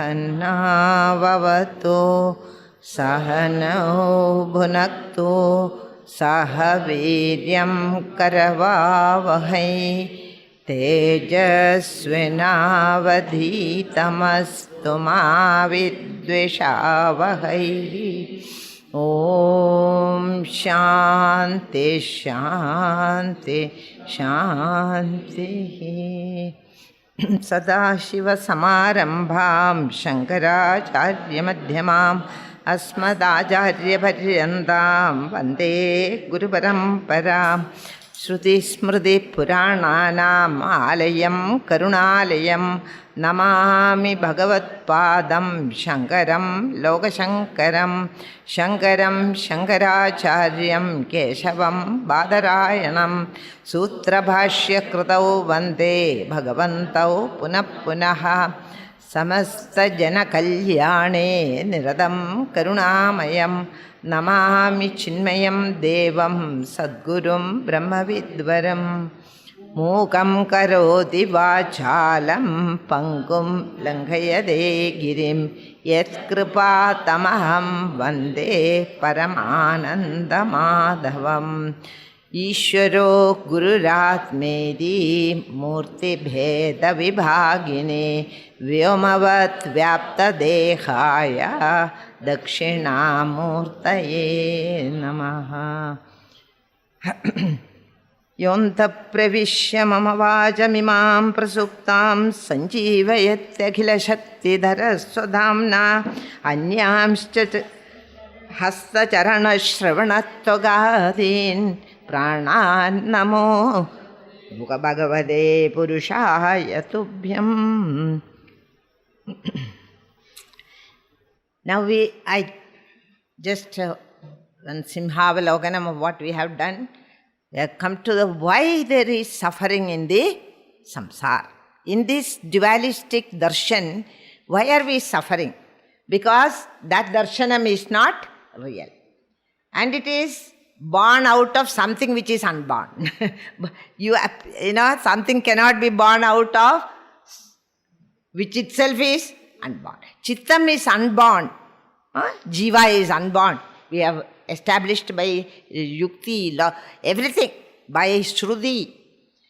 सहनाववतु सहनौ भुनक्तु सह वीर्यं करवावहै तेजस्विनावधीतमस्तु मा विद्विषावहै। ॐ शान्ति शान्ति शान्तिः। सदाशिवसमारम्भां शङ्कराचार्यमध्यमाम् अस्मदाचार्यपर्यन्तां वन्दे गुरुपरम्पराम्। श्रुतिस्मृतिपुराणानाम् आलयं करुणालयं नमामि भगवत्पादं शङ्करं लोकशङ्करं। शङ्करं शङ्कराचार्यं केशवं बादरायणं सूत्रभाष्यकृतौ वन्दे भगवन्तौ पुनः पुनः। समस्तजनकल्याणे निरतं करुणामयं नमामि चिन्मयं देवं सद्गुरुं ब्रह्मविद्वरं। मूकं करोति वाचालं पङ्गुं लङ्घयते गिरिं यत्कृपातमहं वन्दे परमानन्दमाधवम्। ईश्वरो गुरुरात्मेति मूर्तिभेदविभागिने व्योमवत् व्याप्तदेहाय दक्षिणामूर्तये नमः। योऽन्तः प्रविश्य मम वाचमिमां प्रसुप्तां सञ्जीवयत्यखिलशक्तिधरस्वधाम्ना अन्यांश्च हस्तचरणश्रवणत्वगादीन् प्राणान्नमो भगवते पुरुषाय तुभ्यम्। Now I just one simhavalokanam of what we have done. We have come to the why there is suffering in the samsara. In this dualistic darshan, why are we suffering? Because that darshanam is not real. And it is born out of something which is unborn. you know, something cannot be born out of which itself is unborn. Chittam is unborn. Jiva is unborn. We have established by yukti, law, everything, by shruti.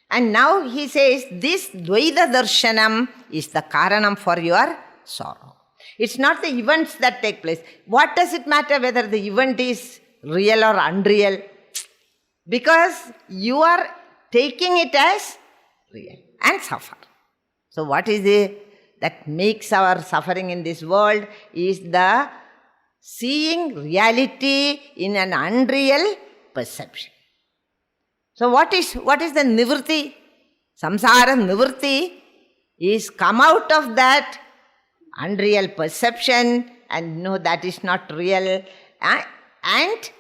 And now he says, this dvaita darshanam is the karanam for your sorrow. It's not the events that take place. What does it matter whether the event is real or unreal? Because you are taking it as real and suffer. So what is it that makes our suffering in this world is the seeing reality in an unreal perception. So what is the nivritti? Samsara nivritti is come out of that unreal perception and no, that is not real, and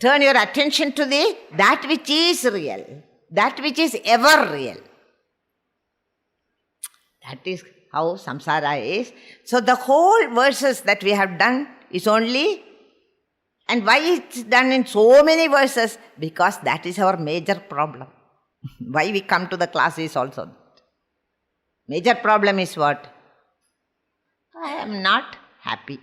turn your attention to that which is real, that which is ever real. That is how samsara is. So the whole verses that we have done is only, and why it's done in so many verses? Because that is our major problem. Why we come to the classes also. Major problem is what? I am not happy.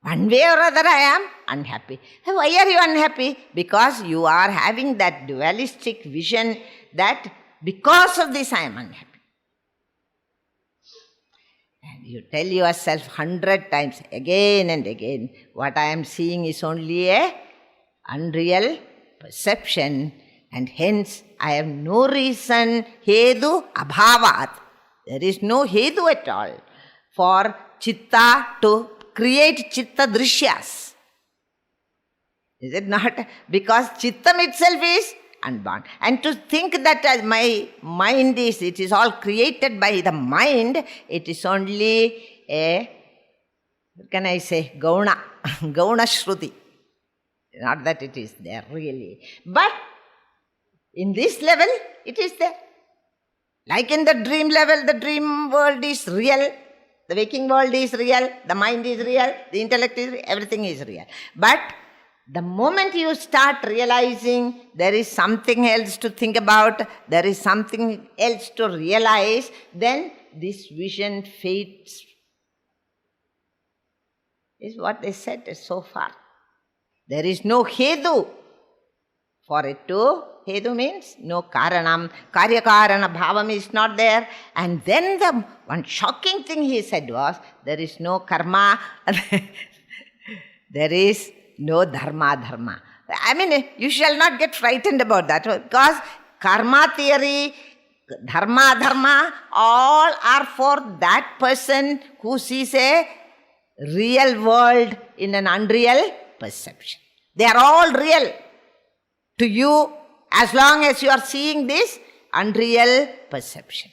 One way or other I am unhappy. Why are you unhappy? Because you are having that dualistic vision that because of this I am unhappy. And you tell yourself 100 times again and again, what I am seeing is only a unreal perception, and hence I have no reason, hedu abhavat. There is no hedu at all for chitta to create chitta drishyas. Is it not? Because chittam itself is unborn. And to think that my mind is, it is all created by the mind, it is only a, what can I say, gauna shruti. Not that it is there really. But in this level, it is there. Like in the dream level, the dream world is real. The waking world is real. The mind is real. The intellect is real. Everything is real. But the moment you start realizing there is something else to think about, there is something else to realize, then this vision fades, is what they said so far. There is no hedu for it to. Hedu means no karanam. Karya-karana bhavam is not there. And then the one shocking thing he said was, there is no karma, there is no dharma. I mean, you shall not get frightened about that, because karma theory, dharma, all are for that person who sees a real world in an unreal perception. They are all real to you as long as you are seeing this unreal perception.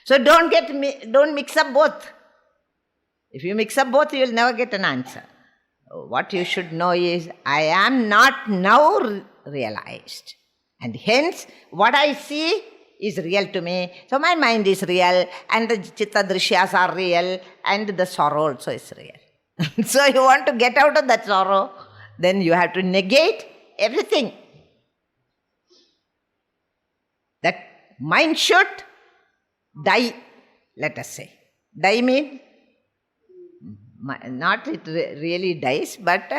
So don't mix up both. If you mix up both, you will never get an answer. What you should know is, I am not now realized. And hence, what I see is real to me. So my mind is real, and the chitta drishyas are real, and the sorrow also is real. So you want to get out of that sorrow, then you have to negate everything. That mind should die, let us say. Die means, not it really dies, but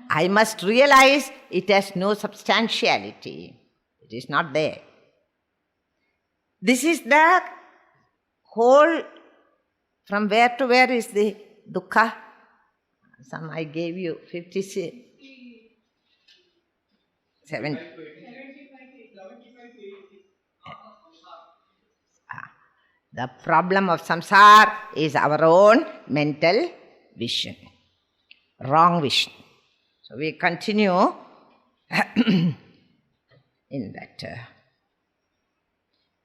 I must realize it has no substantiality. It is not there. This is the whole, from where to where is the dukkha? Some I gave you, 56, 7. The problem of samsara is our own mental vision, wrong vision. So we continue in that.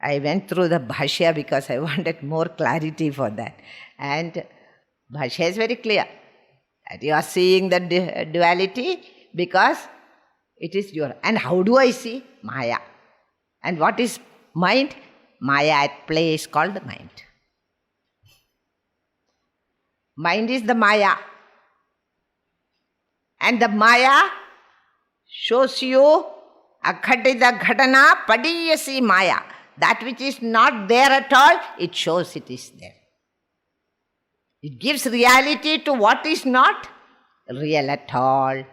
I went through the bhashya because I wanted more clarity for that. And bhashya is very clear that you are seeing the duality because it is your. And how do I see? Maya. And what is mind? Maya at play is called the mind. Mind is the Maya. And the Maya shows you akhatita ghatana padiyasi Maya. That which is not there at all, it shows it is there. It gives reality to what is not real at all.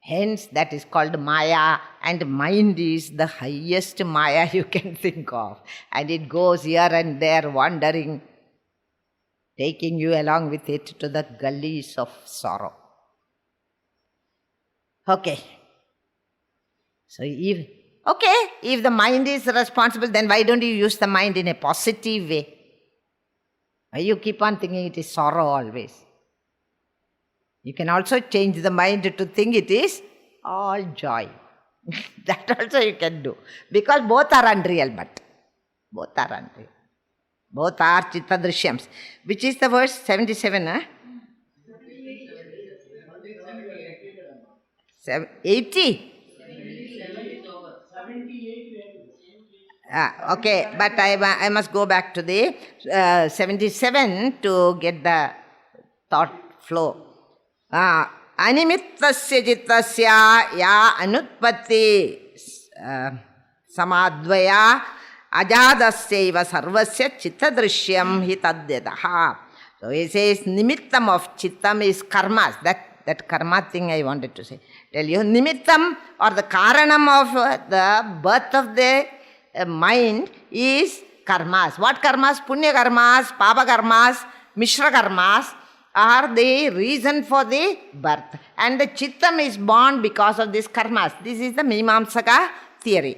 Hence, that is called Maya, and mind is the highest Maya you can think of. And it goes here and there wandering, taking you along with it to the gullies of sorrow. Okay. So, if the mind is responsible, then why don't you use the mind in a positive way? Why you keep on thinking it is sorrow always? You can also change the mind to think it is all joy. That also you can do. Because both are unreal, but both are unreal. Both are chitta drishyams. Which is the verse? 77, huh? 80? Okay, but I must go back to the 77 to get the thought flow. Animittasya chittasya ya anutpatti samadvaya ajadasyaiva sarvasya chittadrishyam hi tadyataha. So he says nimittam of chittam is karmas. That karma thing I wanted to say. Tell you, nimittam or the karanam of the birth of the mind is karmas. What karmas? Punya karmas, papa karmas, mishra karmas are the reason for the birth. And the chittam is born because of these karmas. This is the Mimamsaka theory.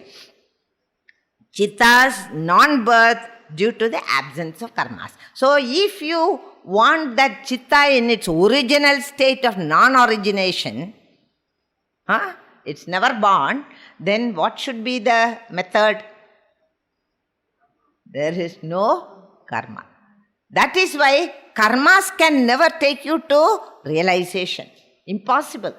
Chitta's non-birth due to the absence of karmas. So if you want that chitta in its original state of non-origination, it's never born, then what should be the method? There is no karma. That is why karmas can never take you to realization. Impossible.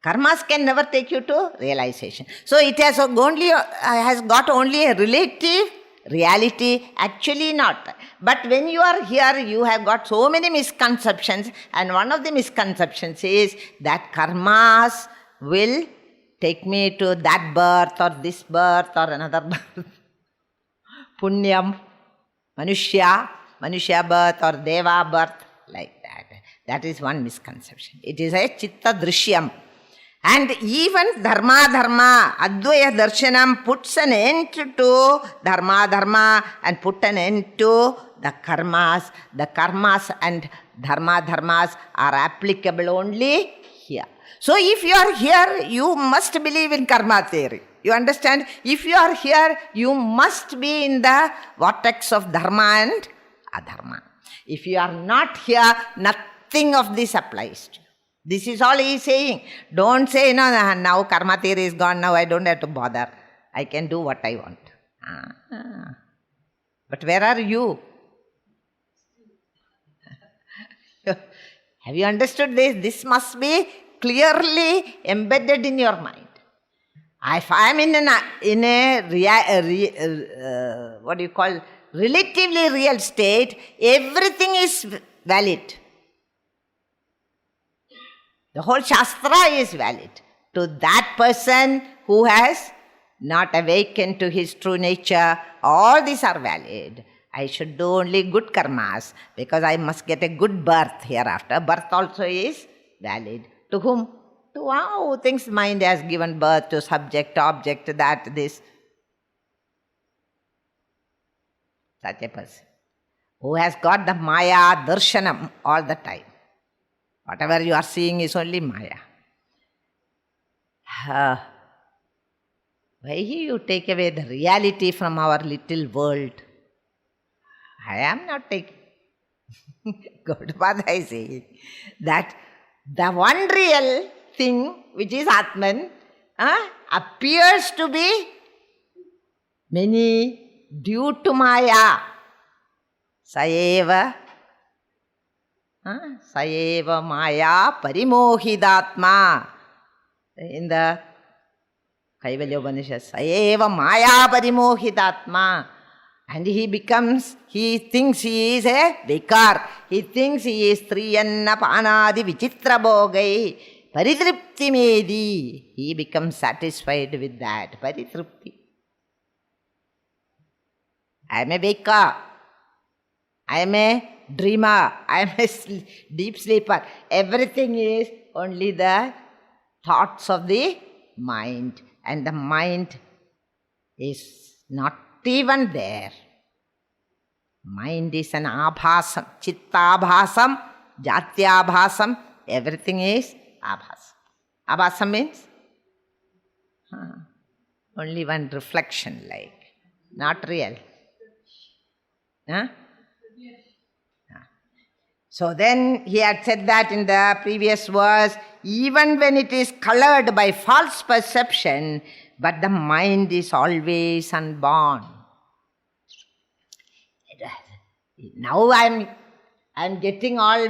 Karmas can never take you to realization. So it has got only a relative reality, actually not. But when you are here, you have got so many misconceptions, and one of the misconceptions is that karmas will take me to that birth or this birth or another birth. Punyam. Manushya birth or Deva birth, like that. That is one misconception. It is a Chitta Drishyam. And even Dharma, Advaya Darshanam puts an end to Dharma and put an end to the karmas. The karmas and dharmas are applicable only here. So if you are here, you must believe in karma theory. You understand? If you are here, you must be in the vortex of dharma and adharma. If you are not here, nothing of this applies to you. This is all he is saying. Don't say, no, now karma theory is gone, now I don't have to bother. I can do what I want. But where are you? Have you understood this? This must be clearly embedded in your mind. If I am in a relatively real state, everything is valid. The whole Shastra is valid. To that person who has not awakened to his true nature, all these are valid. I should do only good karmas because I must get a good birth hereafter. Birth also is valid. To whom? To who thinks mind has given birth to subject, object, that, this. Such a person who has got the Maya Darshanam all the time. Whatever you are seeing is only Maya. Why you take away the reality from our little world? I am not taking. Gaudapada is saying that the one real thing which is Atman appears to be many due to Maya. Saeva Maya Parimohidatma. In the Kaivalya Upanishad, Saeva Maya Parimohidatma. And he thinks he is a vikar. He thinks he is Triyanna Panadi Vichitra Bhogai. Paritripti Medi. He becomes satisfied with that. Paritripti. I am a vikar. I am a dreamer. I am a deep sleeper. Everything is only the thoughts of the mind. And the mind is not even there. Mind is an abhasam, chittabhasam, jatyabhasam, everything is abhasam. Abhasam means only one reflection, like, not real. So then he had said that in the previous verse, even when it is colored by false perception, but the mind is always unborn. Now I am getting all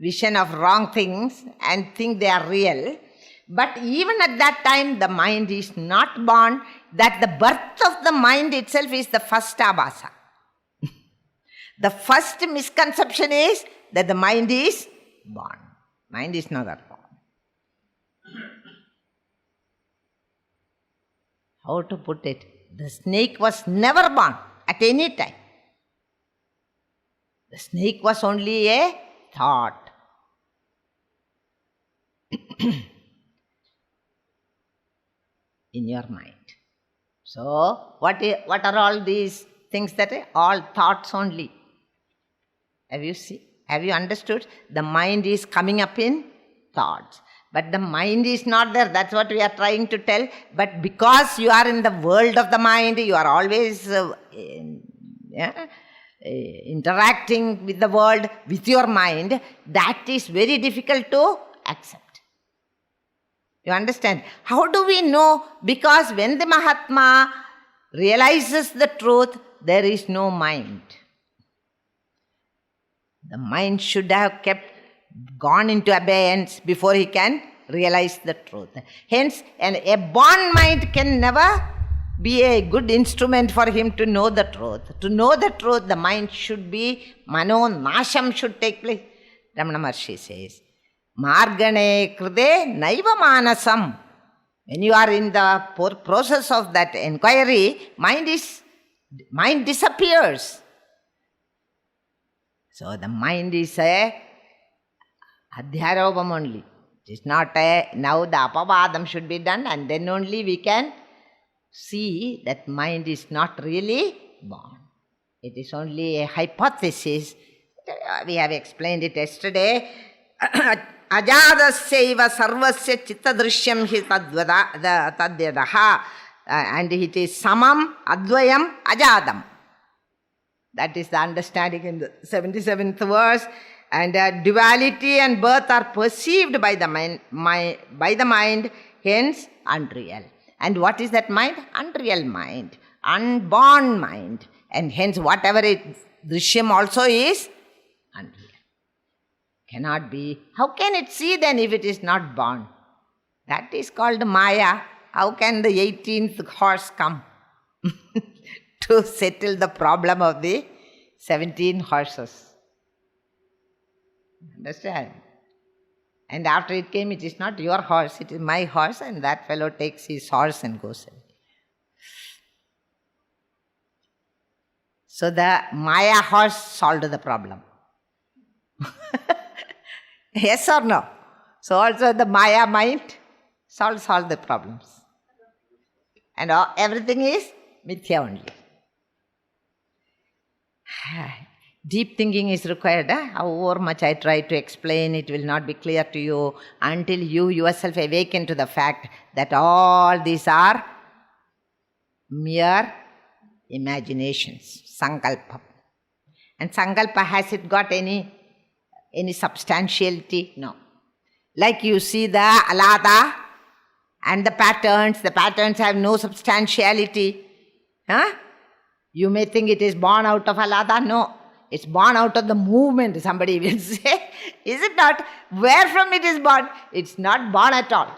vision of wrong things and think they are real. But even at that time, the mind is not born. That the birth of the mind itself is the first abhasa. The first misconception is that the mind is born. Mind is not born. How to put it? The snake was never born at any time. The snake was only a thought. In your mind. So, what are all these things that are all thoughts only? Have you understood? The mind is coming up in thoughts. But the mind is not there. That's what we are trying to tell. But because you are in the world of the mind, you are always interacting with the world, with your mind, that is very difficult to accept. You understand? How do we know? Because when the Mahatma realizes the truth, there is no mind. The mind should have gone into abeyance before he can realize the truth. Hence, a born mind can never be a good instrument for him to know the truth. To know the truth, the mind should be, mano nasham should take place. Ramana Maharshi says, Margane kride naiva manasam. When you are in the process of that inquiry, mind disappears. So the mind is a adhyarobam only. It is not a, now the apavadam should be done, and then only we can see that mind is not really born. It is only a hypothesis. We have explained it yesterday. Ajadasyaiva sarvasya chittadrishyam hi tadyadaha. And it is samam, advayam, ajadam. That is the understanding in the 77th verse. And duality and birth are perceived by the mind, hence unreal. And what is that mind? Unreal mind, unborn mind. And hence whatever it, drishyam also is unreal. Cannot be. How can it see then if it is not born? That is called Maya. How can the 18th horse come to settle the problem of the 17 horses? Understand? And after it came, it is not your horse, it is my horse, and that fellow takes his horse and goes away. So the Maya horse solved the problem. Yes or no? So also the Maya mind solve the problems. And everything is mithya only. Deep thinking is required. However much I try to explain, it will not be clear to you until you yourself awaken to the fact that all these are mere imaginations, sankalpa. And sankalpa, has it got any substantiality? No. Like you see the alada and the patterns have no substantiality. You may think it is born out of alada. No. It's born out of the movement, somebody will say. Is it not? Where from it is born? It's not born at all.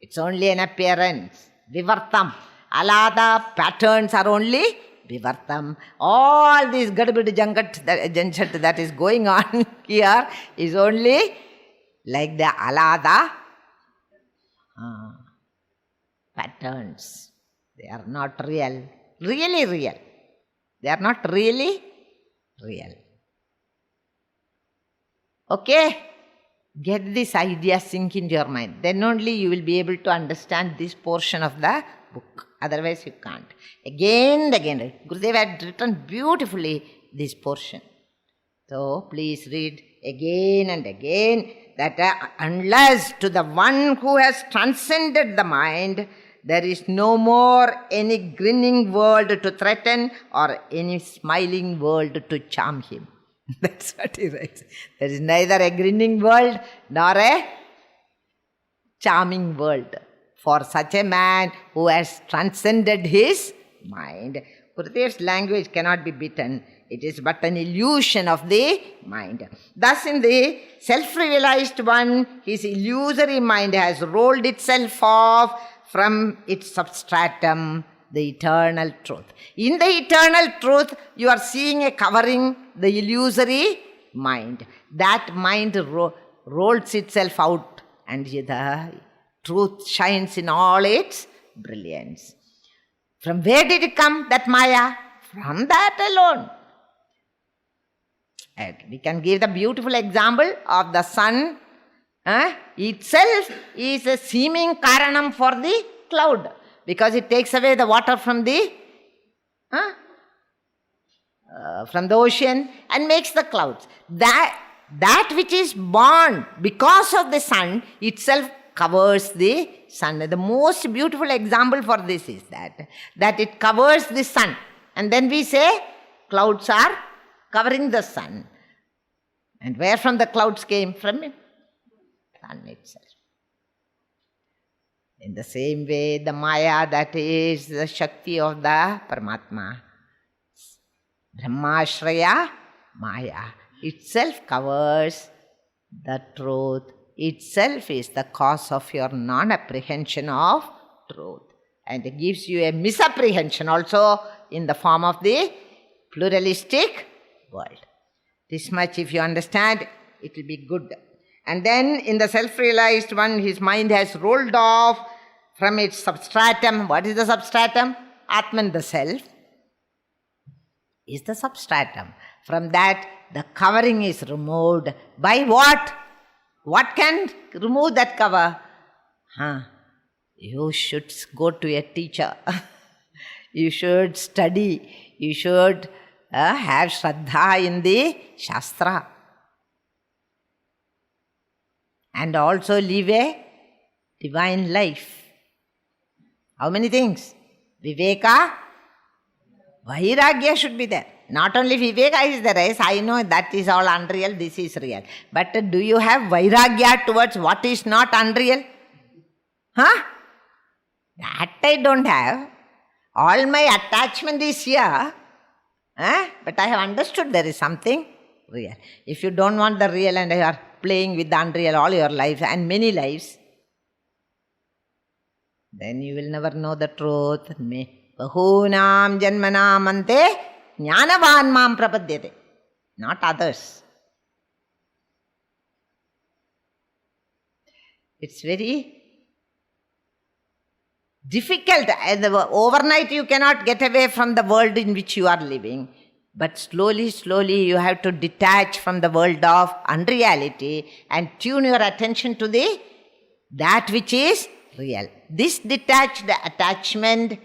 It's only an appearance. Vivartam. Alada patterns are only vivartam. All this gadbid janchat that is going on here is only like the alada patterns. They are not real. Really real. They are not really real. Okay? Get this idea sink into your mind. Then only you will be able to understand this portion of the book. Otherwise you can't. Again and again. Gurudev had written beautifully this portion. So please read again and again that unless to the one who has transcended the mind, there is no more any grinning world to threaten or any smiling world to charm him. That's what he writes. There is neither a grinning world nor a charming world for such a man who has transcended his mind. Gurudev's language cannot be beaten. It is but an illusion of the mind. Thus in the self-realized one, his illusory mind has rolled itself off from its substratum, the eternal truth. In the eternal truth, you are seeing a covering the illusory mind. That mind rolls itself out and the truth shines in all its brilliance. From where did it come, that Maya? From that alone. And we can give the beautiful example of the sun. Itself is a seeming karanam for the cloud, because it takes away the water from the ocean and makes the clouds. That which is born because of the sun itself covers the sun. The most beautiful example for this is that it covers the sun. And then we say clouds are covering the sun. And where from the clouds came? From the sun itself. In the same way, the Maya, that is the Shakti of the Paramatma. Brahmashraya Maya itself covers the truth. Itself is the cause of your non-apprehension of truth. And it gives you a misapprehension also in the form of the pluralistic world. This much if you understand, it will be good. And then in the self-realized one, his mind has rolled off from its substratum. What is the substratum? Atman, the self, is the substratum. From that, the covering is removed. By what? What can remove that cover? You should go to a teacher. You should study. You should have Shraddha in the Shastra. And also live a divine life. How many things? Viveka, Vairagya should be there. Not only Viveka is there, yes, I know that is all unreal, this is real. But do you have Vairagya towards what is not unreal? That I don't have. All my attachment is here. But I have understood there is something real. If you don't want the real and you are playing with the unreal all your life and many lives, then you will never know the truth. Bahunam janmanam ante jnanavan mam prapadyate. Not others. It's very difficult. Overnight you cannot get away from the world in which you are living. But slowly, slowly you have to detach from the world of unreality and tune your attention to that which is real. This detached attachment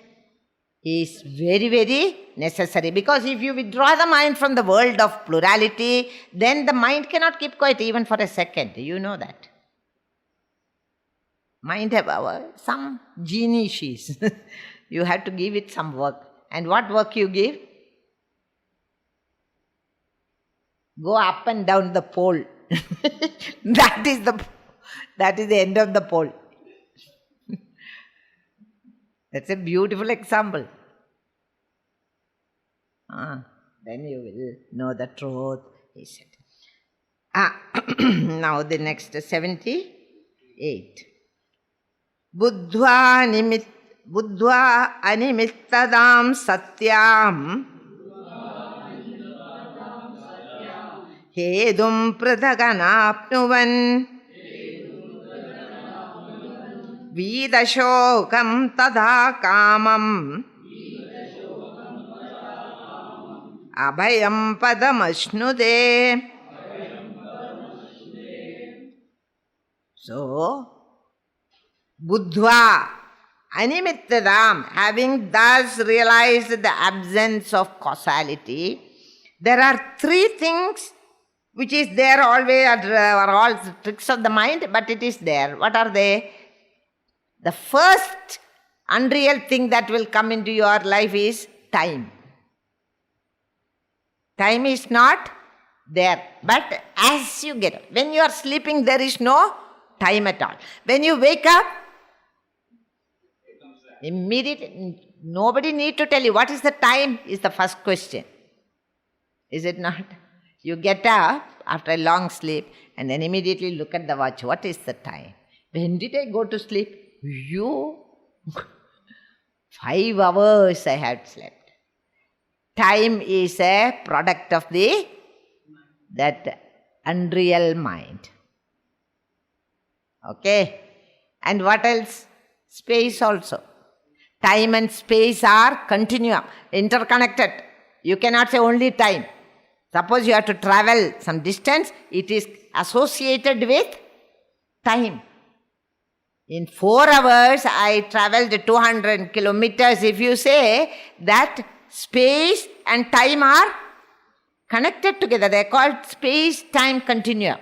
is very, very necessary, because if you withdraw the mind from the world of plurality, then the mind cannot keep quiet even for a second. You know that. Mind have some genie she's. You have to give it some work. And what work you give? Go up and down the pole. That is the end of the pole. That's a beautiful example. Then you will know the truth, he said. Now the next 78. Buddhva animittadam satyam hedum pradhaganapnuvan vidashokam tadha kamam abhayam padamashnude. So, Buddhva animittadam, having thus realized the absence of causality, there are three things which is there always, are all tricks of the mind, but it is there. What are they? The first unreal thing that will come into your life is time. Time is not there. But as you get, when you are sleeping, there is no time at all. When you wake up, immediately, nobody need to tell you what is the time is the first question. Is it not? You get up after a long sleep and then immediately look at the watch. What is the time? When did I go to sleep? 5 hours I had slept. Time is a product of that unreal mind. Okay? And what else? Space also. Time and space are continuum, interconnected. You cannot say only time. Suppose you have to travel some distance, it is associated with time. In 4 hours, I traveled 200 kilometers. If you say that space and time are connected together, they are called space-time continuum.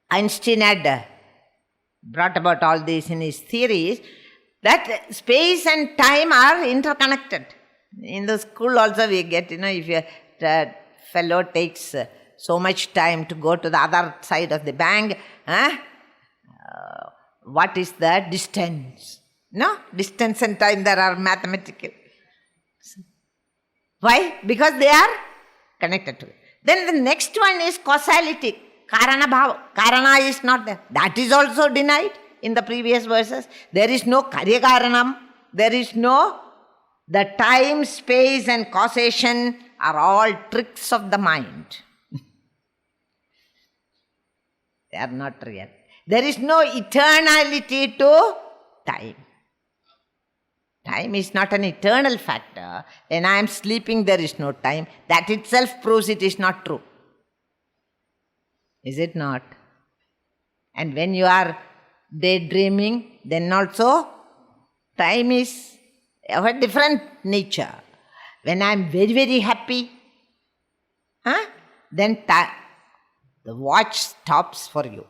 Einstein had brought about all this in his theories, that space and time are interconnected. In the school also we get, if your fellow takes so much time to go to the other side of the bank, what is the distance? No? Distance and time, there are mathematical. Why? Because they are connected to it. Then the next one is causality. Karana bhava. Karana is not there. That is also denied in the previous verses. There is no karya karanam. There is no, the time, space and causation are all tricks of the mind. They are not real. There is no eternality to time. Time is not an eternal factor. When I am sleeping, there is no time. That itself proves it is not true. Is it not? And when you are daydreaming, then also time is of a different nature. When I am very, very happy, then the watch stops for you.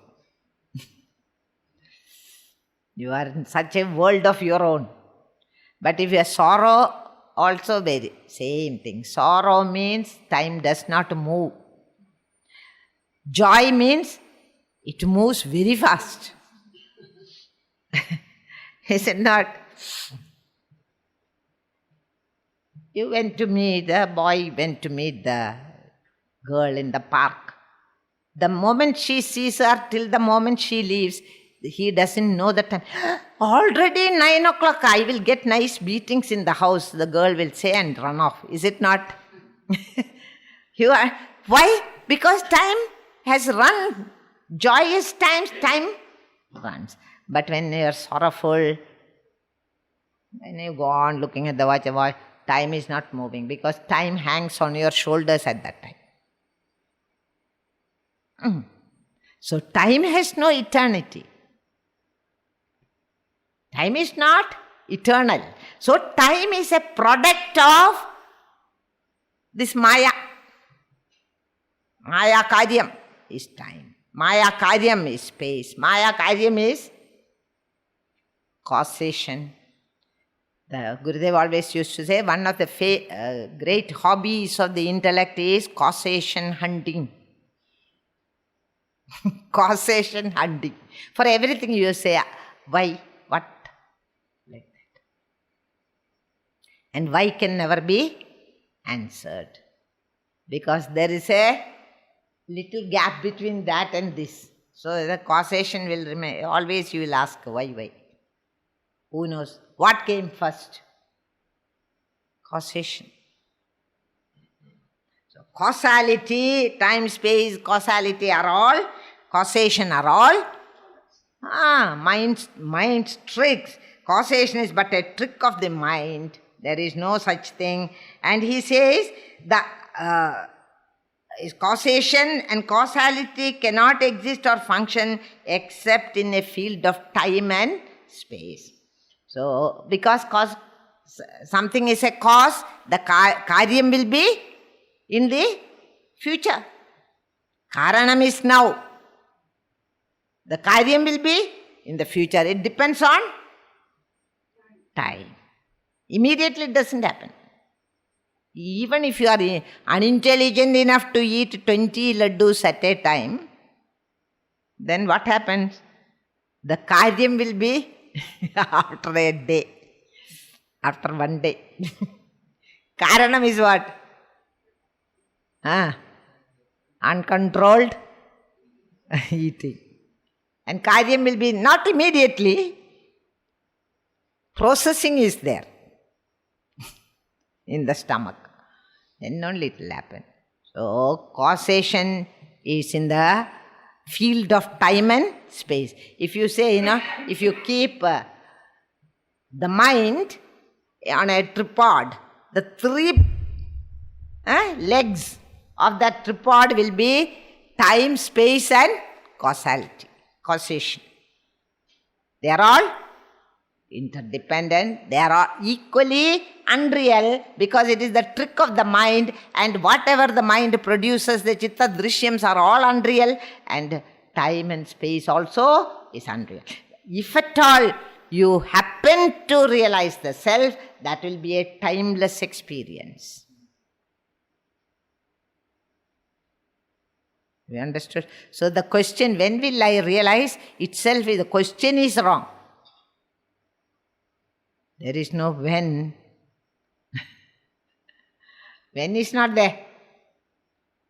You are in such a world of your own. But if you have sorrow, also very same thing. Sorrow means time does not move. Joy means it moves very fast. Is it not? The boy went to meet the girl in the park. The moment she sees her till the moment she leaves, he doesn't know the time. Already 9 o'clock, I will get nice beatings in the house, the girl will say and run off. Is it not? Why? Because time has run. Joyous times, time runs. But when you are sorrowful, when you go on looking at the watch, time is not moving because time hangs on your shoulders at that time. So time has no eternity. Time is not eternal. So time is a product of this Maya. Maya Karyam is time. Maya Karyam is space. Maya Karyam is causation. The Gurudev always used to say one of the great hobbies of the intellect is causation hunting. Causation hunting. For everything you say, why, what, like that. And why can never be answered. Because there is a little gap between that and this. So the causation will remain. Always you will ask, why? Who knows? What came first? Causation. So causality, time, space, causality are all, causation are all, mind's tricks. Causation is but a trick of the mind. There is no such thing. And he says causation and causality cannot exist or function except in a field of time and space. So, because something is a cause, the karyam will be in the future. Karanam is now. The karyam will be in the future. It depends on time. Immediately it doesn't happen. Even if you are unintelligent enough to eat 20 laddus at a time, then what happens? The karyam will be after a day, after one day. Karanam is what? Uncontrolled eating. And karyam will be not immediately. Processing is there in the stomach. Then only it will happen. So causation is in the field of time and space. If you say, if you keep the mind on a tripod, the three legs of that tripod will be time, space and causality, causation. They are all interdependent. They are all equally unreal because it is the trick of the mind, and whatever the mind produces, the chitta drishyams are all unreal, and time and space also is unreal. If at all you happen to realize the self, that will be a timeless experience. We understood? So the question, when will I realize itself, the question is wrong. There is no when. When is not there.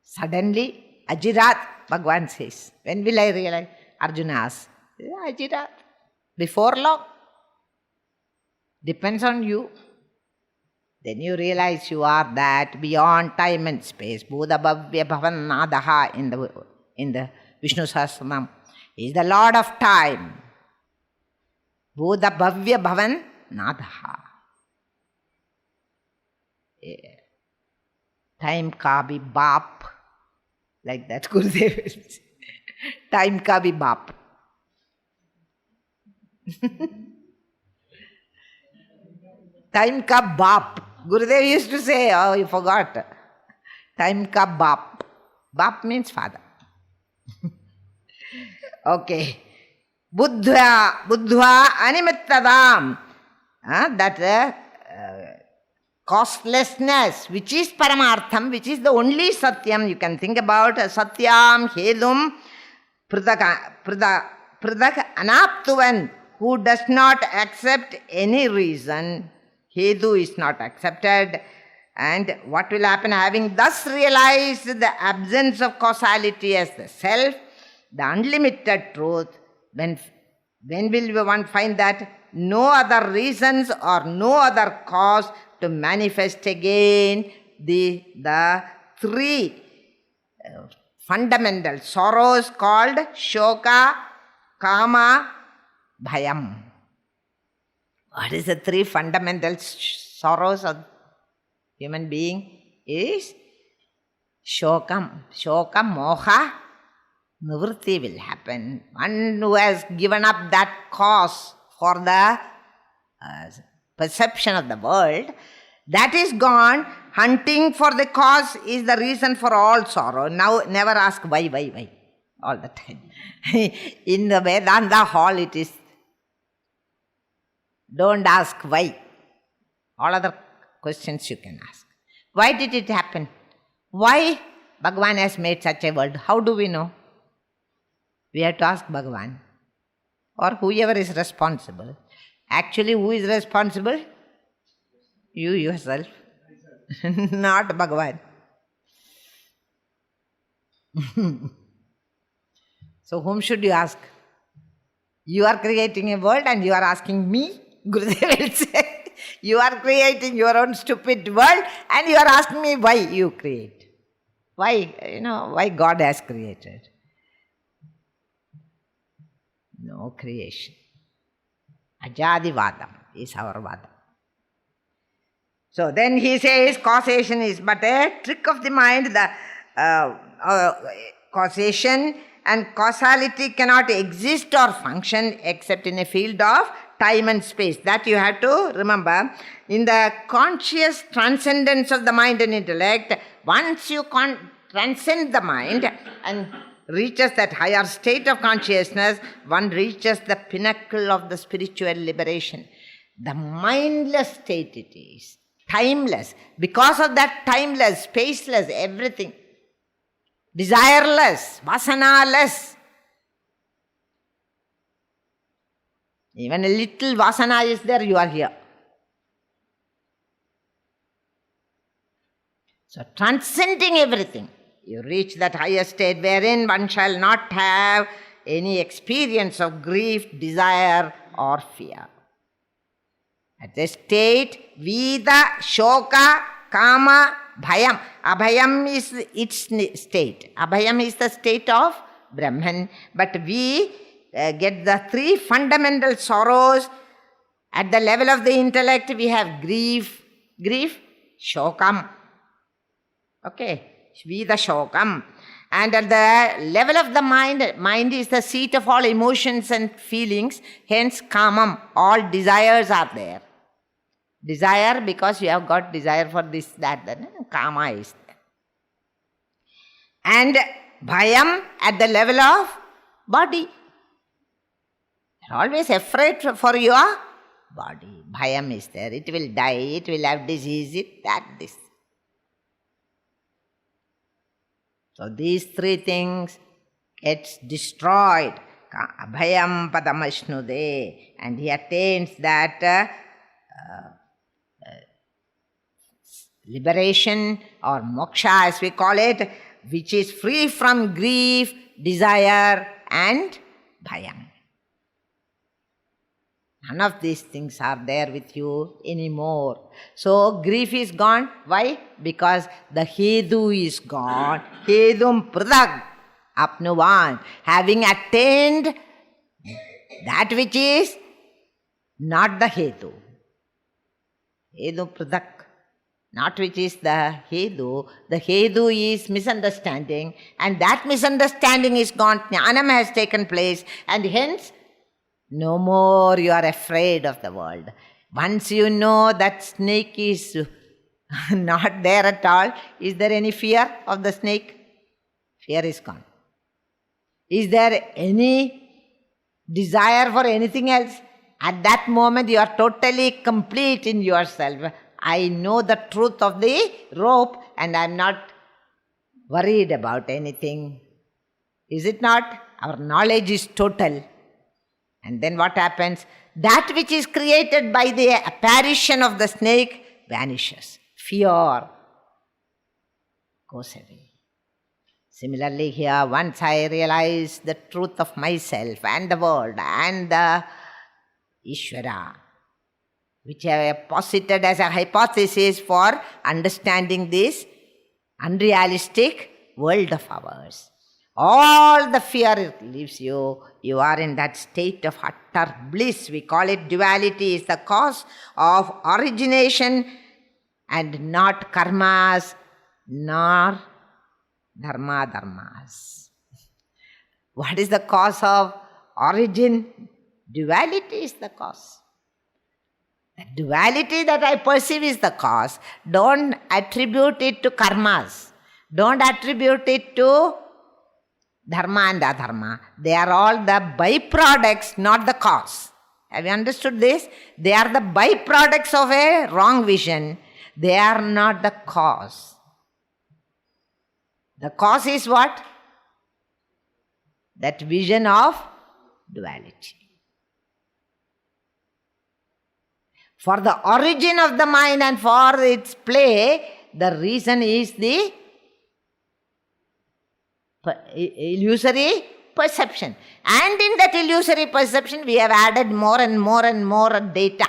Suddenly, Ajirat, Bhagavan says. When will I realize? Arjuna asks. Ajirat. Before long. Depends on you. Then you realize you are that beyond time and space. Buddha Bhavya Bhavan Nadaha in the Vishnu Sahasranam. He is the Lord of time. Buddha Bhavya Bhavan Nadaha. Time ka bhi baap. Like that, Gurudev will say. Time ka bhi baap. Time ka baap. Gurudev used to say, oh, you forgot. Time ka baap. Baap means father. Okay. Buddha animattadam. That costlessness, which is paramartham, which is the only satyam you can think about. Satyam, hedum, pradak anaptuvan, who does not accept any reason. Hedu is not accepted. And what will happen? Having thus realized the absence of causality as the self, the unlimited truth, when will one find that no other reasons or no other cause to manifest again the three fundamental sorrows called shoka, kama, bhayam. What is the three fundamental sorrows of human being? Is shoka, moha, nivritti will happen. One who has given up that cause for the perception of the world, that is gone. Hunting for the cause is the reason for all sorrow. Now never ask why all the time. In the Vedanta hall it is, don't ask why. All other questions you can ask. Why did it happen? Why Bhagavan has made such a world? How do we know? We have to ask Bhagavan or whoever is responsible. Actually, who is responsible? You yourself. Not Bhagavan. So whom should you ask? You are creating a world and you are asking me? Gurudev will say, you are creating your own stupid world and you are asking me why you create. Why? Why God has created. No creation. Ajadivadam is our Vadam. So then he says causation is but a trick of the mind. The causation and causality cannot exist or function except in a field of time and space. That you have to remember. In the conscious transcendence of the mind and intellect, once you transcend the mind and reaches that higher state of consciousness, one reaches the pinnacle of the spiritual liberation. The mindless state it is. Timeless. Because of that timeless, spaceless, everything. Desireless, vasana-less. Even a little vasana is there, you are here. So transcending everything, you reach that higher state wherein one shall not have any experience of grief, desire or fear. At this state, Vida, Shoka, Kama, Bhayam. Abhayam is its state. Abhayam is the state of Brahman. But we get the three fundamental sorrows. At the level of the intellect, we have grief, Shokam. Okay, Vida Shokam. And at the level of the mind is the seat of all emotions and feelings. Hence, Kamam, all desires are there. Desire, because you have got desire for this, that, Kama is there. And Bhayam at the level of body. You're always afraid for your body. Bhayam is there. It will die, it will have disease, this. So these three things gets destroyed. Abhayam padamashnude. And he attains that liberation or moksha as we call it, which is free from grief, desire and bhayam. None of these things are there with you anymore. So grief is gone. Why? Because the hedu is gone. Hedum pradag apnuvan. Having attained that which is not the hedu. Hedu pradag. not which is the Hedu. The Hedu is misunderstanding, and that misunderstanding is gone. Jnanam has taken place, and hence no more you are afraid of the world. Once you know that snake is not there at all, is there any fear of the snake? Fear is gone. Is there any desire for anything else? At that moment you are totally complete in yourself. I know the truth of the rope and I am not worried about anything. Is it not? Our knowledge is total. And then what happens? That which is created by the apparition of the snake vanishes. Fear goes away. Similarly here, once I realize the truth of myself and the world and the Ishvara, which I have posited as a hypothesis for understanding this unrealistic world of ours, all the fear leaves you. You are in that state of utter bliss. We call it duality is the cause of origination and not karmas nor dharmas. What is the cause of origin? Duality is the cause. The duality that I perceive is the cause. Don't attribute it to karmas. Don't attribute it to dharma and adharma. They are all the byproducts, not the cause. Have you understood this? They are the byproducts of a wrong vision. They are not the cause. The cause is what? That vision of duality. For the origin of the mind and for its play, the reason is the illusory perception. And in that illusory perception, we have added more and more and more data.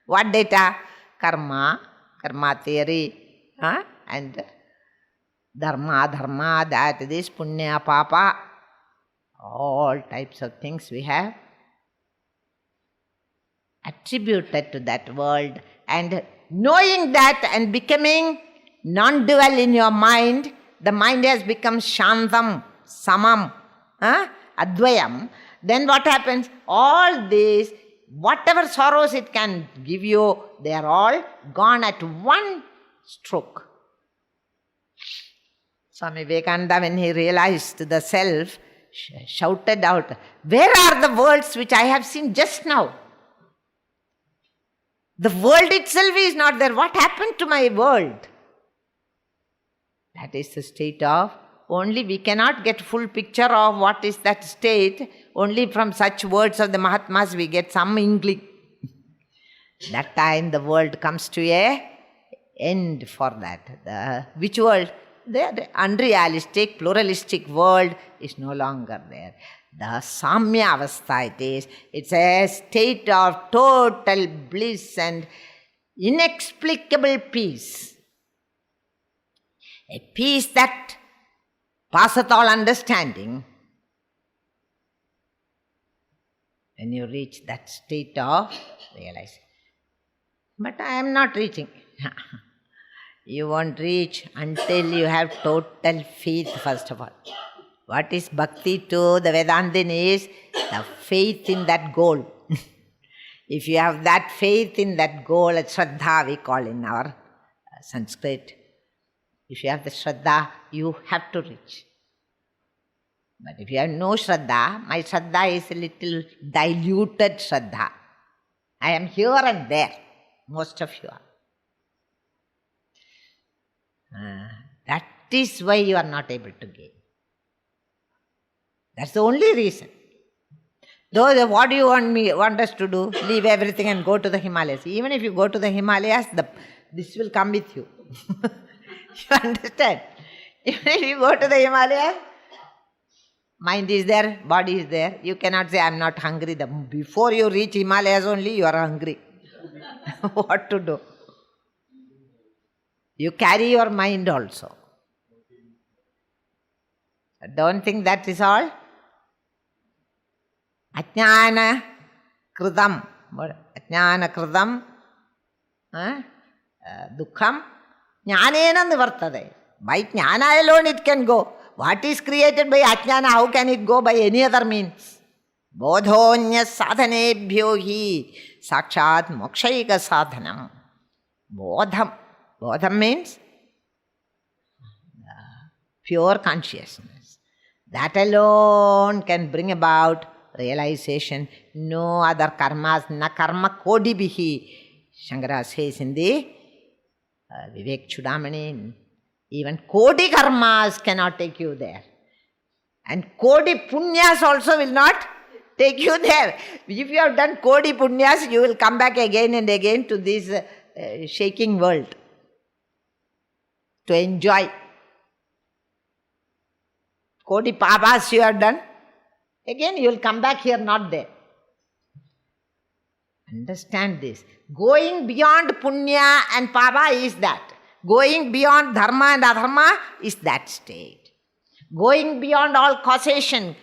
What data? Karma theory, and dharma, that, this, punya, papa, all types of things we have attributed to that world, and knowing that and becoming non-dual in your mind, the mind has become shantam, samam, advayam. Then what happens? All these, whatever sorrows it can give you, they are all gone at one stroke. Swami Vivekananda, when he realized the self, shouted out, "Where are the worlds which I have seen just now? The world itself is not there. What happened to my world?" That is the state of, only we cannot get full picture of what is that state. Only from such words of the Mahatmas we get some inkling. That time the world comes to a end for that. Which world? The unrealistic, pluralistic world is no longer there. The Samya Avastha it is. It's a state of total bliss and inexplicable peace. A peace that passeth all understanding. When you reach that state of realization. But I am not reaching. You won't reach until you have total faith, first of all. What is bhakti to the Vedantin is the faith in that goal. If you have that faith in that goal, Shraddha we call in our Sanskrit. If you have the Shraddha, you have to reach. But if you have no Shraddha, my Shraddha is a little diluted Shraddha. I am here and there. Most of you are. That is why you are not able to gain. That's the only reason. Though, what do you want us to do? Leave everything and go to the Himalayas. Even if you go to the Himalayas, this will come with you. You understand? Even if you go to the Himalayas, mind is there, body is there. You cannot say, I am not hungry. Before you reach Himalayas only, you are hungry. What to do? You carry your mind also. Don't think that is all. Ajnana kritam. Ajnana kritam Dukkham jnanena nivartade. By jnana alone it can go. What is created by ajnana, how can it go by any other means? Bodhonya sadhanebhyo hi sakshat mokshaiga sadhanam. Bodham. Bodham means pure consciousness. That alone can bring about realization. No other karmas, na karma kodibihi. Shankara says in the Vivek Chudamani, even kodi karmas cannot take you there. And kodi punyas also will not take you there. If you have done kodi punyas, you will come back again and again to this shaking world to enjoy. Kodi papas you have done, again you will come back here, not there. Understand this. Going beyond punya and papa is that. Going beyond dharma and adharma is that state. Going beyond all causation,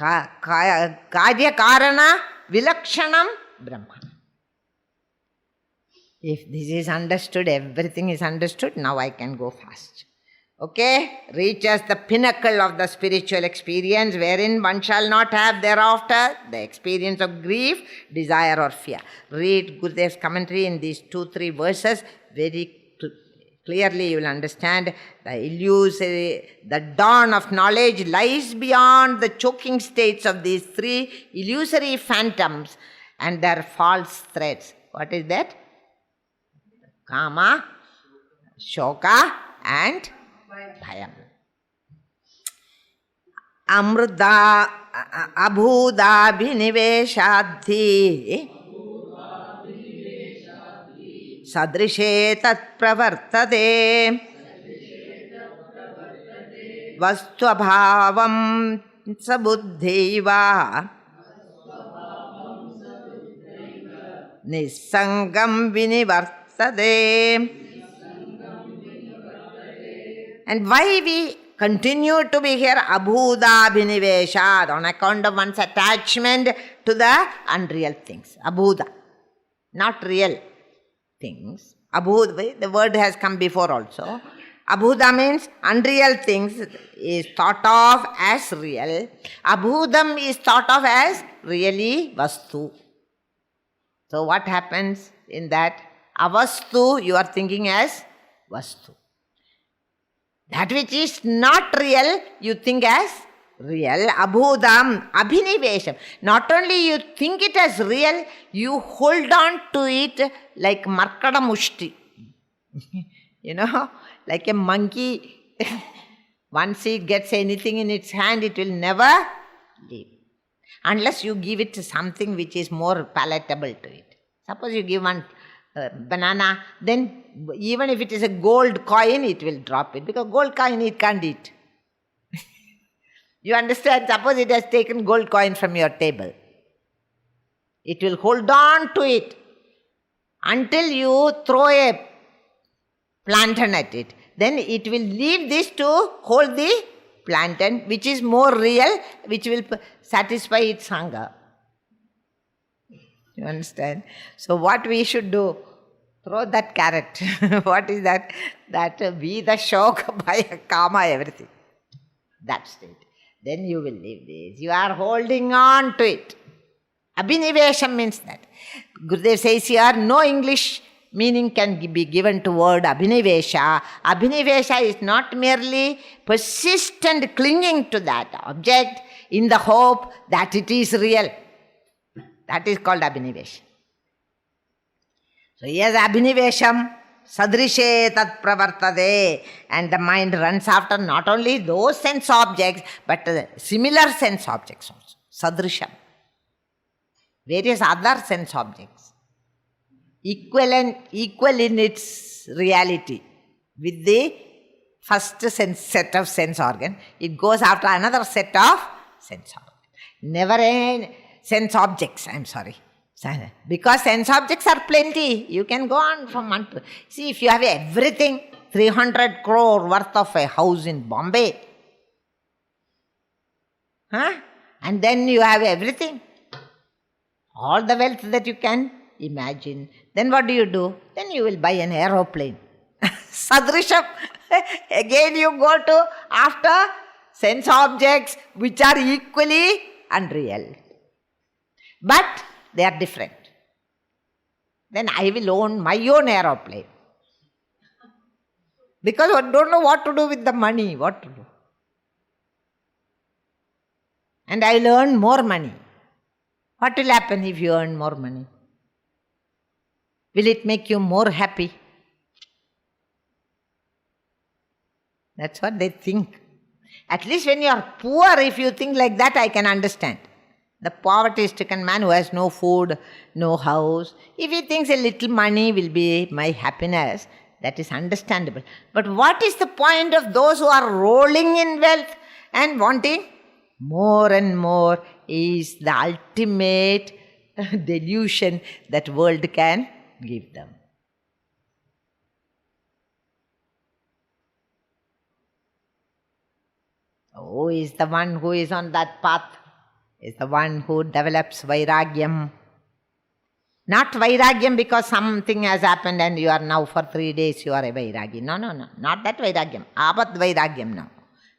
karya karana vilakshanam brahma. If this is understood, everything is understood, now I can go fast. Okay? Reaches the pinnacle of the spiritual experience wherein one shall not have thereafter the experience of grief, desire or fear. Read Gurudev's commentary in these 2-3 verses. Very clearly you will understand the illusory, the dawn of knowledge lies beyond the choking states of these 3 illusory phantoms and their false threads. What is that? Kama, Shoka and Bhayam. Amruda abhuda biniveshadhi sadrishe tat pravartade vastvabhavam sabuddhaiva nissangam vinivartade. And why we continue to be here? Abhuda biniveshad, on account of one's attachment to the unreal things. Abhuda, not real things. Abhuda, the word has come before also. Abhuda means unreal things is thought of as real. Abhudam is thought of as really vastu. So what happens in that? Avastu you are thinking as vastu. That which is not real, you think as real. Abhudam, abhinivesham. Not only you think it as real, you hold on to it like markada mushti. Like a monkey. Once it gets anything in its hand, it will never leave. Unless you give it something which is more palatable to it. Suppose you give one banana, then even if it is a gold coin, it will drop it. Because gold coin it can't eat. You understand? Suppose it has taken gold coin from your table. It will hold on to it until you throw a plantain at it. Then it will leave this to hold the plantain, which is more real, which will satisfy its hunger. You understand? So what we should do? Throw that carrot. What is that? That be the shock by kama, everything. That state. Then you will leave this. You are holding on to it. Abhinivesham means that. Gurudev says here, no English meaning can be given to word abhinivesha. Abhinivesha is not merely persistent clinging to that object in the hope that it is real. That is called abhinivesha. So yes, abhinivesham sadrishe tat pravartade, and the mind runs after not only those sense objects but similar sense objects also. Sadrisham. Various other sense objects. Equal in its reality with the first set of sense organ. It goes after another set of sense organ. Never a sense objects, because sense objects are plenty. You can go on from one to... See, if you have everything, 300 crore worth of a house in Bombay, and then you have everything, all the wealth that you can imagine. Then what do? Then you will buy an aeroplane. Sadrisham. Again you go to after sense objects which are equally unreal. But they are different. Then I will own my own aeroplane. Because I don't know what to do with the money. What to do? And I will earn more money. What will happen if you earn more money? Will it make you more happy? That's what they think. At least when you are poor, if you think like that, I can understand. The poverty-stricken man who has no food, no house, if he thinks a little money will be my happiness, that is understandable. But what is the point of those who are rolling in wealth and wanting more and more is the ultimate delusion that world can give them. Who is the one who is on that path? Is the one who develops vairagyam. Not vairagyam because something has happened and you are now for 3 days you are a vairagi. No. Not that vairagyam. Abad vairagyam now.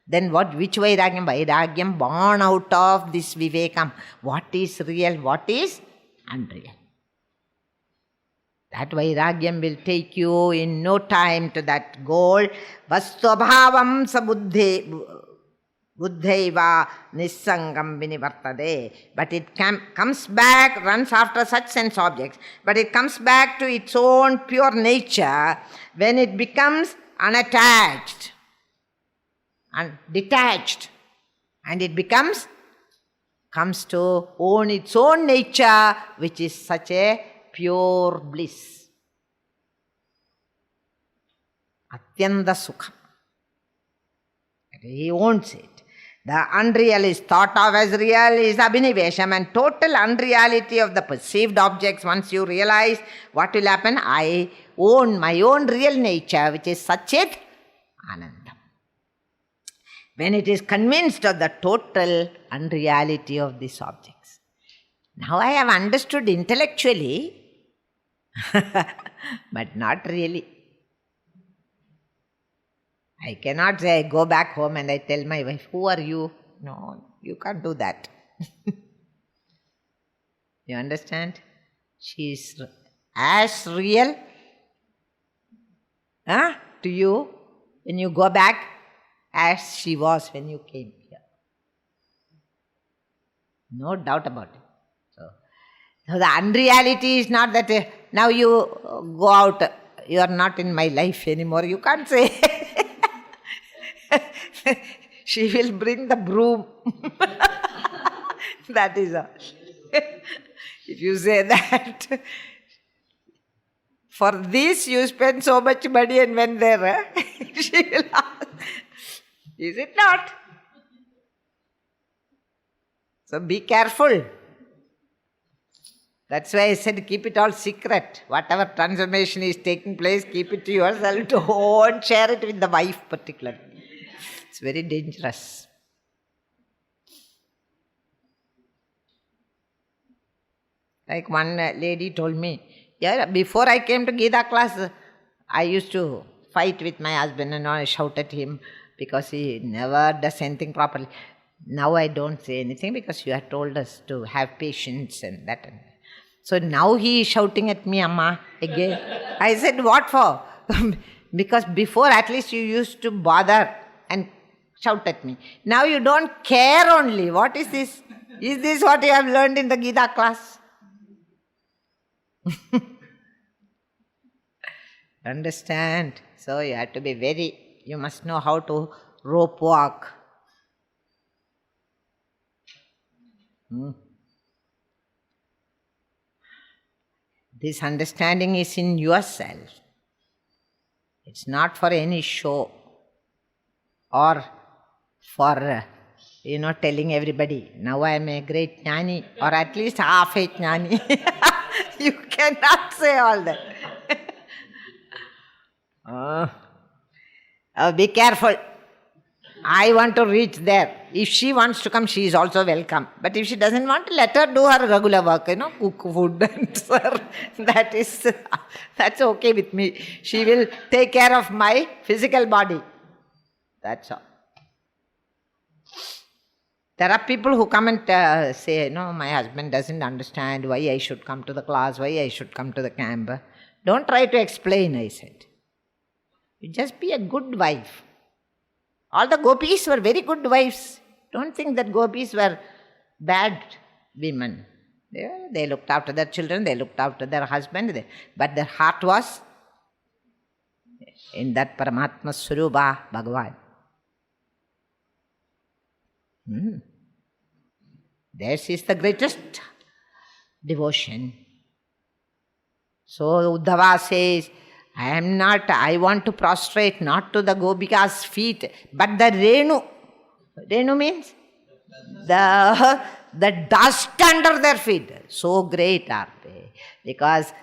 Then what? Which vairagyam? Vairagyam born out of this vivekam. What is real? What is unreal? That vairagyam will take you in no time to that goal. Vastvabhavam sabuddhe. Buddhaiva nissangam vinivartade. But it comes back, runs after such sense objects, but it comes back to its own pure nature when it becomes unattached and detached. And it comes to own its own nature, which is such a pure bliss. Atyanta sukham. He owns it. The unreal is thought of as real is abhinivesham, and total unreality of the perceived objects. Once you realize what will happen, I own my own real nature, which is Satchit Anandam. When it is convinced of the total unreality of these objects. Now I have understood intellectually, but not really. I cannot say I go back home and I tell my wife, who are you? No, you can't do that. You understand? She is as real to you when you go back as she was when you came here. No doubt about it. So the unreality is not that now you go out, you are not in my life anymore. You can't say. She will bring the broom. That is all. If you say that, for this you spend so much money and went there, she will ask, is it not? So be careful. That's why I said keep it all secret. Whatever transformation is taking place, keep it to yourself. Don't share it with the wife particularly. It's very dangerous. Like one lady told me, yeah, before I came to Gita class, I used to fight with my husband and I shout at him because he never does anything properly. Now I don't say anything because you have told us to have patience and that and that. So now he is shouting at me, Amma, again. I said, what for? Because before at least you used to bother and shout at me. Now you don't care only. What is this? Is this what you have learned in the Gita class? Understand? So you have to be you must know how to rope walk. This understanding is in yourself. It's not for any show or for, telling everybody, now I am a great jnani or at least half a jnani. You cannot say all that. Be careful. I want to reach there. If she wants to come, she is also welcome. But if she doesn't want to, let her do her regular work, cook food and serve. That's okay with me. She will take care of my physical body. That's all. There are people who come and say, no, my husband doesn't understand why I should come to the class, why I should come to the camp. Don't try to explain, I said. You just be a good wife. All the gopis were very good wives. Don't think that gopis were bad women. They looked after their children, they looked after their husband, but their heart was in that Paramatma Swarupa Bhagavan. This is the greatest devotion. So Uddhava says, I want to prostrate not to the Gopika's feet, but the Renu. Renu means the dust under their feet. So great are they. Because,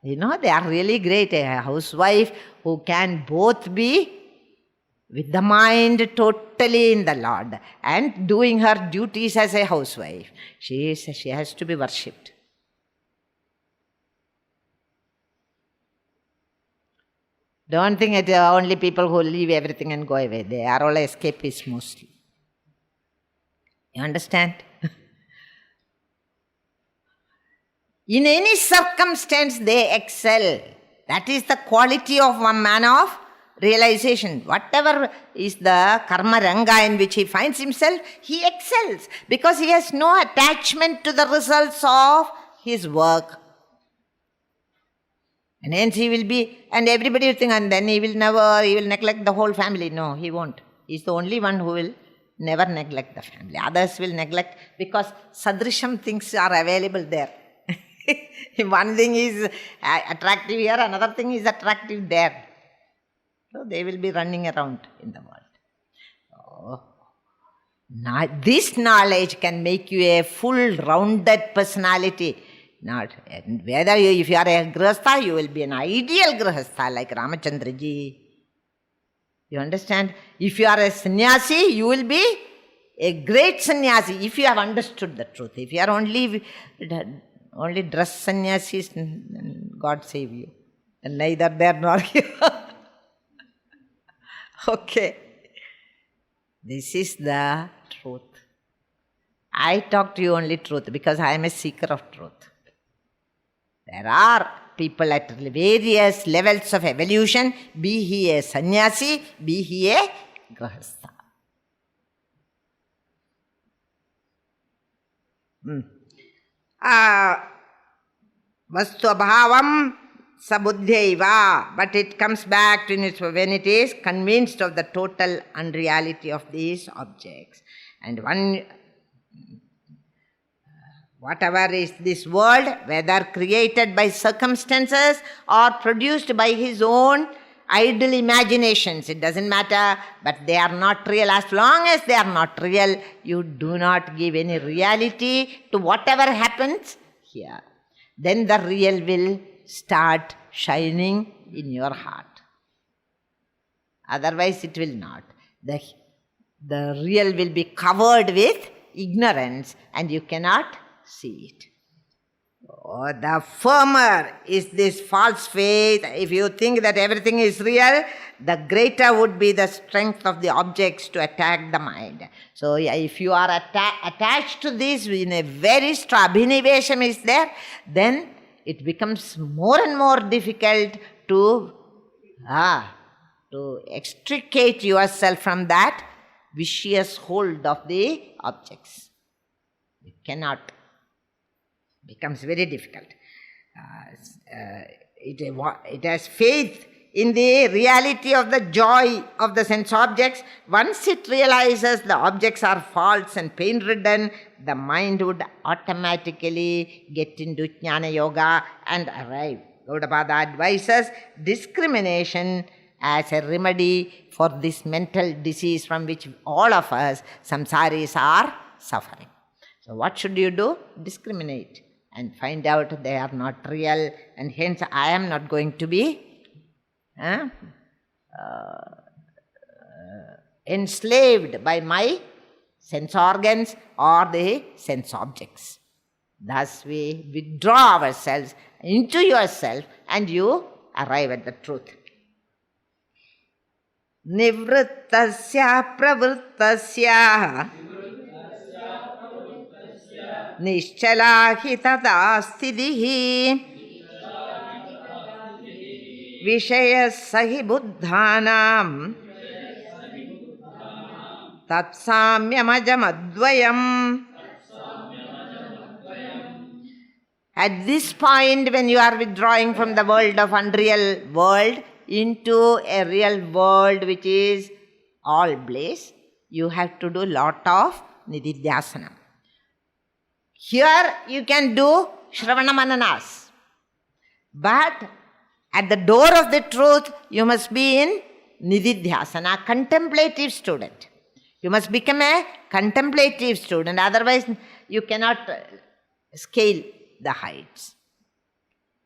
they are really great. A housewife who can both be with the mind totally in the Lord and doing her duties as a housewife. She has to be worshipped. Don't think it are only people who leave everything and go away. They are all escapists mostly. You understand? In any circumstance, they excel. That is the quality of one man of realization. Whatever is the karma ranga in which he finds himself, he excels because he has no attachment to the results of his work. And hence he will be, and everybody will think, and then he will neglect the whole family. No, he won't. He's the only one who will never neglect the family. Others will neglect because sadrisham things are available there. One thing is attractive here, another thing is attractive there. So they will be running around in the world. Now, this knowledge can make you a full rounded personality. Whether if you are a grihastha, you will be an ideal grihastha like Ramachandraji. You understand? If you are a sannyasi, you will be a great sannyasi if you have understood the truth. If you are only dress sannyasis, God save you. And neither there nor here. Okay. This is the truth. I talk to you only truth because I am a seeker of truth. There are people at various levels of evolution, be he a sannyasi, be he a grihastha. Vastu abhavam sabuddhyaiva, but it comes back to it when it is convinced of the total unreality of these objects. And whatever is this world, whether created by circumstances or produced by his own idle imaginations, it doesn't matter, but they are not real. As long as they are not real, you do not give any reality to whatever happens here. Then the real will start shining in your heart. Otherwise it will not. The real will be covered with ignorance and you cannot see it. The firmer is this false faith. If you think that everything is real, the greater would be the strength of the objects to attack the mind. So if you are attached to this in a very strong, abhinivesham is there, then it becomes more and more difficult to extricate yourself from that vicious hold of the objects. You cannot. Becomes very difficult. It has faith in the reality of the joy of the sense objects. Once it realizes the objects are false and pain-ridden, the mind would automatically get into Jnana Yoga and arrive. Gaudapada advises discrimination as a remedy for this mental disease from which all of us, samsaris, are suffering. So what should you do? Discriminate and find out they are not real, and hence I am not enslaved by my sense organs or the sense objects. Thus we withdraw ourselves into yourself and you arrive at the truth. Nivrittasya pravrittasya nischala hi tada sthidihi vishaya sahi buddhanam tatsamyamajamadvayam. At this point, when you are withdrawing from the world of unreal world into a real world which is all bliss, you have to do a lot of nididhyasana. Here you can do Shravana Mananas. But at the door of the truth, you must be in nididhyasana, contemplative student. You must become a contemplative student, otherwise you cannot scale the heights.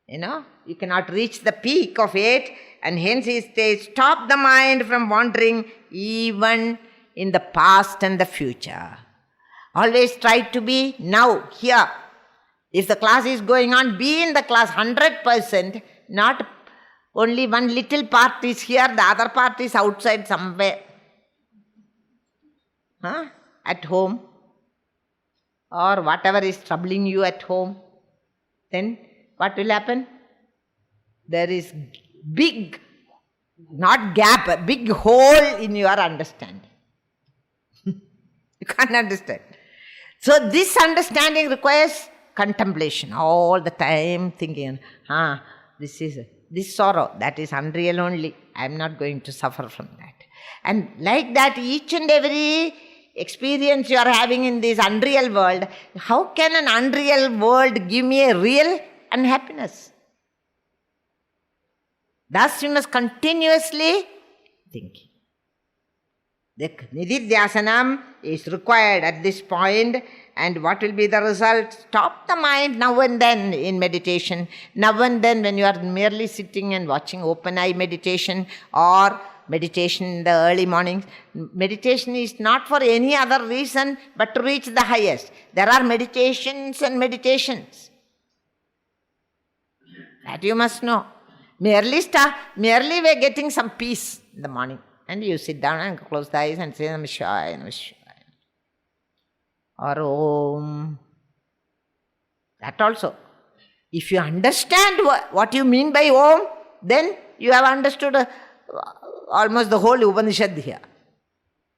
You cannot reach the peak of it, and hence he says, stop the mind from wandering even in the past and the future. Always try to be now, here. If the class is going on, be in the class 100%, not only one little part is here, the other part is outside somewhere. At home, or whatever is troubling you at home. Then what will happen? There is big, not gap, a big hole in your understanding. You can't understand. So this understanding requires contemplation all the time, thinking, this sorrow, that is unreal only. I am not going to suffer from that. And like that, each and every experience you are having in this unreal world, how can an unreal world give me a real unhappiness? Thus you must continuously think. The nididhyasanam is required at this point, and what will be the result? Stop the mind now and then in meditation. Now and then when you are merely sitting and watching open eye meditation or meditation in the early mornings. Meditation is not for any other reason but to reach the highest. There are meditations and meditations. That you must know. Merely we are getting some peace in the morning. And you sit down and close the eyes and say Namah Shivaya, Namah Shivaya. Or Om. That also. If you understand what you mean by Om, then you have understood almost the whole Upanishad here.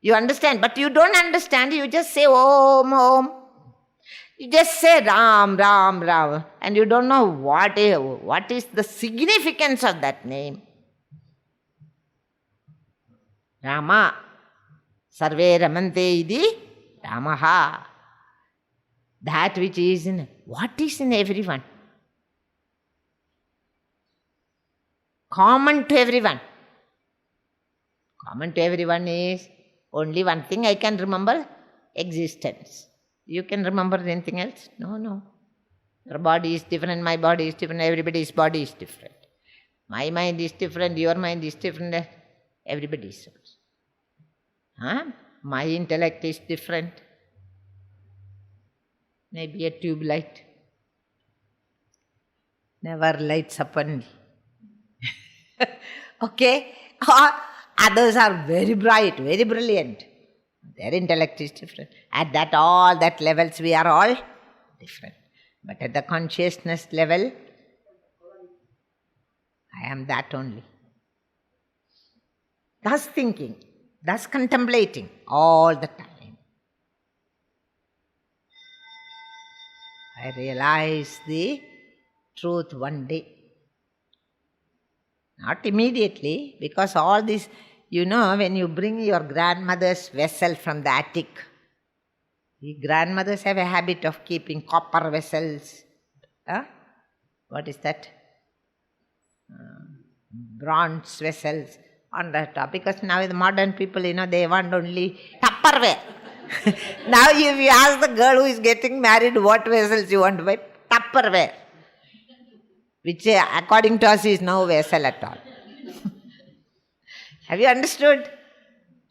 You understand, but you don't understand, you just say Om, Om. You just say Ram, Ram, Ram, and you don't know what is the significance of that name. Rama, Sarve Ramante idi Ramaha. That which is in, what is in everyone? Common to everyone. Common to everyone is only one thing I can remember, existence. You can remember anything else? No. Your body is different, my body is different, everybody's body is different. My mind is different, your mind is different, everybody's. My intellect is different. Maybe a tube light. Never lights up only. Okay? Others are very bright, very brilliant. Their intellect is different. At all that levels we are all different. But at the consciousness level, I am that only. Thus thinking, thus contemplating all the time. I realize the truth one day. Not immediately, because all this, when you bring your grandmother's vessel from the attic, the grandmothers have a habit of keeping copper vessels. What is that? Bronze vessels on the top. Because now the modern people, they want only Tupperware. Now if you ask the girl who is getting married what vessels you want to buy, Tupperware. Which according to us is no vessel at all. Have you understood?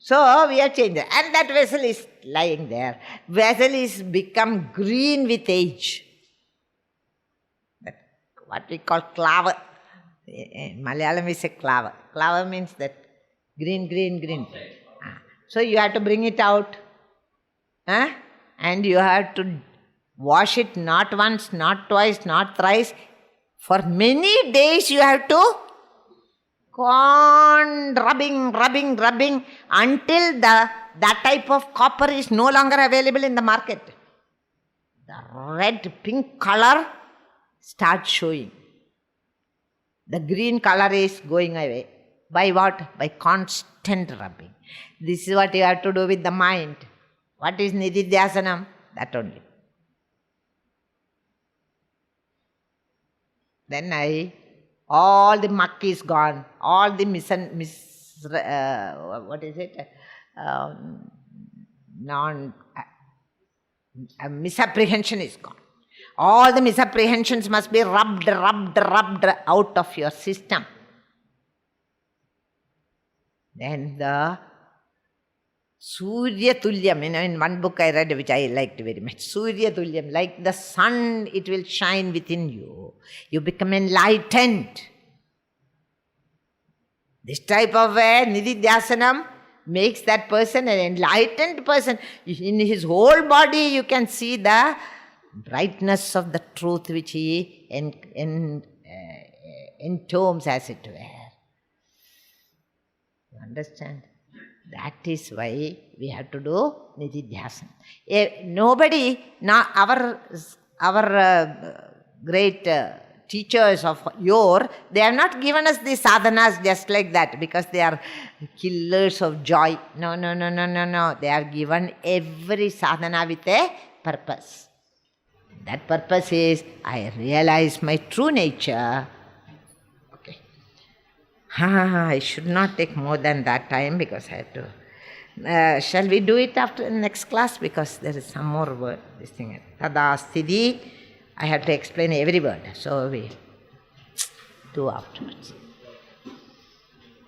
So we have changed it. And that vessel is lying there. Vessel is become green with age. What we call klava. In Malayalam we say klava. Klava means that green. So you have to bring it out. And you have to wash it not once, not twice, not thrice. For many days you have to go on rubbing until that type of copper is no longer available in the market. The red, pink color starts showing. The green color is going away. By what? By constant rubbing. This is what you have to do with the mind. What is Nididhyasanam? That only. Then all the muck is gone. All the misapprehension is gone. All the misapprehensions must be rubbed out of your system. Then the Surya Tulyam, in one book I read which I liked very much. Surya Tulyam, like the sun, it will shine within you. You become enlightened. This type of Nididhyasanam makes that person an enlightened person. In his whole body you can see the brightness of the truth which he entombs, as it were. You understand? That is why we have to do Nididhyasana. Nobody, our great teachers of yore, they have not given us the sadhanas just like that because they are killers of joy. No. They have given every sadhana with a purpose. That purpose is, I realize my true nature. I should not take more than that time because I have to. Shall we do it after the next class? Because there is some more word. This thing. Tada sthiti. I have to explain every word. So we do afterwards.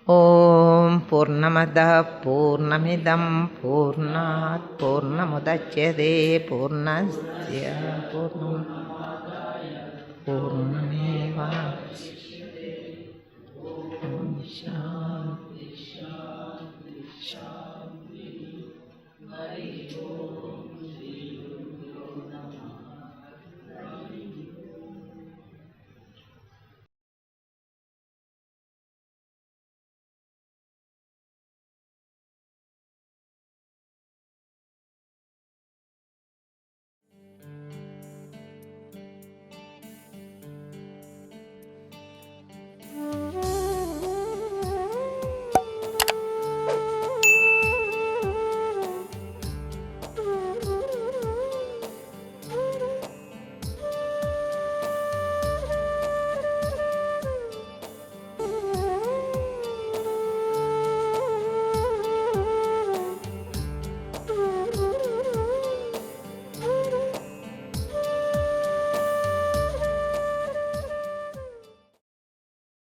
Om Purnamada Purnamidam Purnat Purnamudachyate Purnasya Purnameva